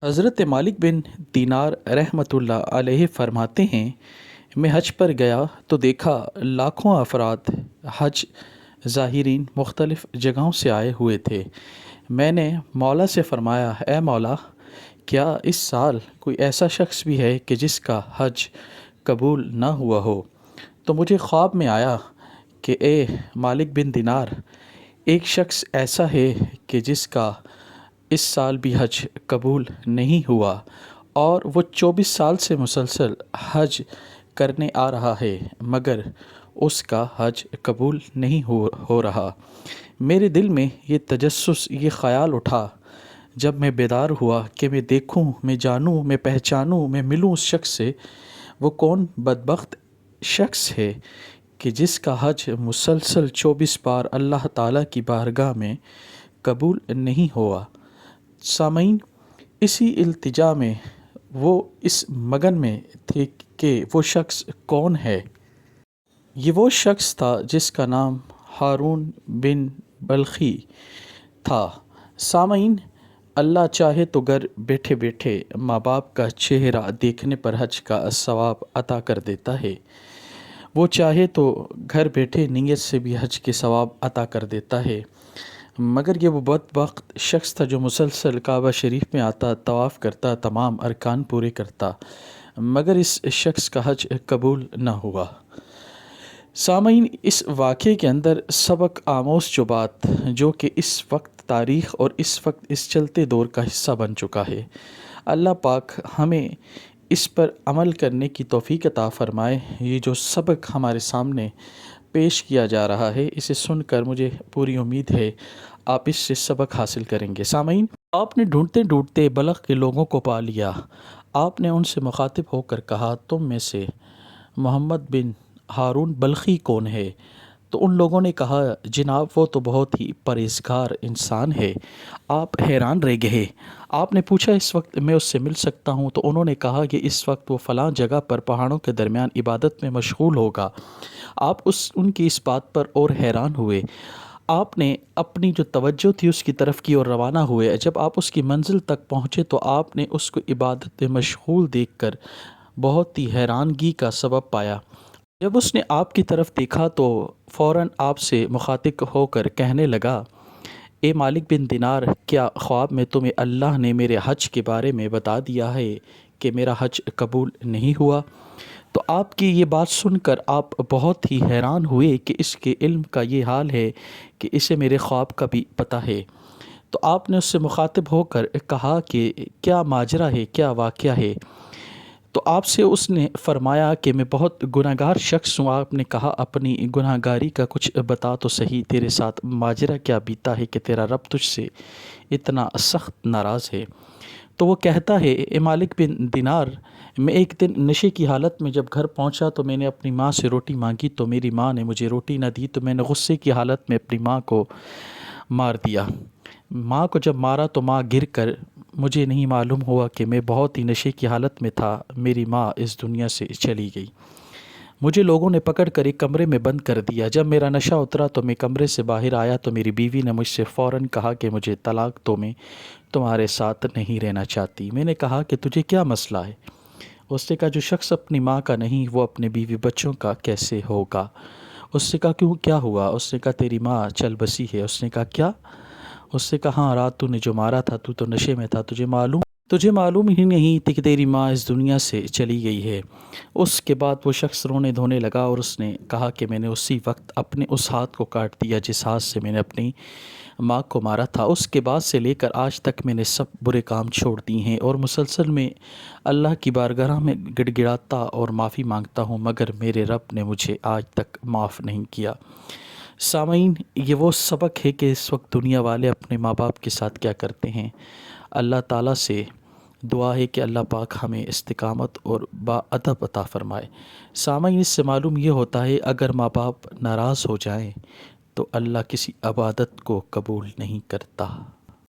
حضرت مالک بن دینار رحمۃ اللہ علیہ فرماتے ہیں، میں حج پر گیا تو دیکھا لاکھوں افراد حج زائرین مختلف جگہوں سے آئے ہوئے تھے۔ میں نے مولا سے فرمایا، اے مولا، کیا اس سال کوئی ایسا شخص بھی ہے کہ جس کا حج قبول نہ ہوا ہو؟ تو مجھے خواب میں آیا کہ اے مالک بن دینار، ایک شخص ایسا ہے کہ جس کا اس سال بھی حج قبول نہیں ہوا، اور وہ 24 سال سے مسلسل حج کرنے آ رہا ہے، مگر اس کا حج قبول نہیں ہو رہا۔ میرے دل میں یہ تجسس، یہ خیال اٹھا۔ جب میں بیدار ہوا کہ میں دیکھوں، میں جانوں، میں پہچانوں، میں ملوں اس شخص سے، وہ کون بدبخت شخص ہے کہ جس کا حج مسلسل 24 بار اللہ تعالیٰ کی بارگاہ میں قبول نہیں ہوا۔ سامعین، اسی التجا میں وہ اس مگن میں تھے کہ وہ شخص کون ہے۔ یہ وہ شخص تھا جس کا نام ہارون بن بلخی تھا۔ سامعین، اللہ چاہے تو گھر بیٹھے بیٹھے ماں باپ کا چہرہ دیکھنے پر حج کا ثواب عطا کر دیتا ہے۔ وہ چاہے تو گھر بیٹھے نیت سے بھی حج کے ثواب عطا کر دیتا ہے، مگر یہ وہ بدبخت شخص تھا جو مسلسل کعبہ شریف میں آتا، طواف کرتا، تمام ارکان پورے کرتا، مگر اس شخص کا حج قبول نہ ہوا۔ سامعین، اس واقعے کے اندر سبق آموز جو بات، جو کہ اس وقت تاریخ اور اس وقت اس چلتے دور کا حصہ بن چکا ہے، اللہ پاک ہمیں اس پر عمل کرنے کی توفیق عطا فرمائے۔ یہ جو سبق ہمارے سامنے پیش کیا جا رہا ہے، اسے سن کر مجھے پوری امید ہے آپ اس سے سبق حاصل کریں گے۔ سامعین، آپ نے ڈھونڈتے ڈھونڈتے بلخ کے لوگوں کو پا لیا۔ آپ نے ان سے مخاطب ہو کر کہا، تم میں سے محمد بن ہارون بلخی کون ہے؟ تو ان لوگوں نے کہا، جناب وہ تو بہت ہی پرہیزگار انسان ہے۔ آپ حیران رہ گئے۔ آپ نے پوچھا، اس وقت میں اس سے مل سکتا ہوں؟ تو انہوں نے کہا کہ اس وقت وہ فلاں جگہ پر پہاڑوں کے درمیان عبادت میں مشغول ہوگا۔ آپ ان کی اس بات پر اور حیران ہوئے۔ آپ نے اپنی جو توجہ تھی اس کی طرف کی اور روانہ ہوئے۔ جب آپ اس کی منزل تک پہنچے تو آپ نے اس کو عبادت میں مشغول دیکھ کر بہت ہی حیرانگی کا سبب پایا۔ جب اس نے آپ کی طرف دیکھا تو فوراً آپ سے مخاطب ہو کر کہنے لگا، اے مالک بن دینار، کیا خواب میں تمہیں اللہ نے میرے حج کے بارے میں بتا دیا ہے کہ میرا حج قبول نہیں ہوا؟ تو آپ کی یہ بات سن کر آپ بہت ہی حیران ہوئے کہ اس کے علم کا یہ حال ہے کہ اسے میرے خواب کا بھی پتہ ہے۔ تو آپ نے اس سے مخاطب ہو کر کہا کہ کیا ماجرا ہے، کیا واقعہ ہے؟ تو آپ سے اس نے فرمایا کہ میں بہت گناہ گار شخص ہوں۔ آپ نے کہا، اپنی گناہ گاری کا کچھ بتا تو صحیح، تیرے ساتھ ماجرا کیا بیتا ہے کہ تیرا رب تجھ سے اتنا سخت ناراض ہے؟ تو وہ کہتا ہے، اے مالک بن دینار، میں ایک دن نشے کی حالت میں جب گھر پہنچا تو میں نے اپنی ماں سے روٹی مانگی تو میری ماں نے مجھے روٹی نہ دی، تو میں نے غصے کی حالت میں اپنی ماں کو مار دیا۔ ماں کو جب مارا تو ماں گر کر، مجھے نہیں معلوم ہوا کہ میں بہت ہی نشے کی حالت میں تھا، میری ماں اس دنیا سے چلی گئی۔ مجھے لوگوں نے پکڑ کر ایک کمرے میں بند کر دیا۔ جب میرا نشہ اترا تو میں کمرے سے باہر آیا تو میری بیوی نے مجھ سے فوراً کہا کہ مجھے طلاق دو، میں تمہارے ساتھ نہیں رہنا چاہتی۔ میں نے کہا کہ تجھے کیا مسئلہ ہے؟ اس نے کہا، جو شخص اپنی ماں کا نہیں وہ اپنے بیوی بچوں کا کیسے ہوگا؟ اس نے کہا، کیوں، کیا ہوا؟ اس نے کہا، تیری ماں چل بسی ہے۔ اس نے کہا، کیا؟ اس نے کہا، ہاں، رات تو نے جو مارا تھا تو نشے میں تھا، تجھے معلوم ہی نہیں تھی کہ تیری ماں اس دنیا سے چلی گئی ہے۔ اس کے بعد وہ شخص رونے دھونے لگا اور اس نے کہا کہ میں نے اسی وقت اپنے اس ہاتھ کو کاٹ دیا جس ہاتھ سے میں نے اپنی ماں کو مارا تھا۔ اس کے بعد سے لے کر آج تک میں نے سب برے کام چھوڑ دی ہیں اور مسلسل میں اللہ کی بارگاہ میں گڑ گڑاتا اور معافی مانگتا ہوں، مگر میرے رب نے مجھے آج تک معاف نہیں کیا۔ سامعین، یہ وہ سبق ہے کہ اس وقت دنیا والے اپنے ماں باپ کے ساتھ کیا کرتے ہیں۔ اللہ تعالیٰ سے دعا ہے کہ اللہ پاک ہمیں استقامت اور باادب عطا فرمائے۔ سامعین، اس سے معلوم یہ ہوتا ہے اگر ماں باپ ناراض ہو جائیں تو اللہ کسی عبادت کو قبول نہیں کرتا۔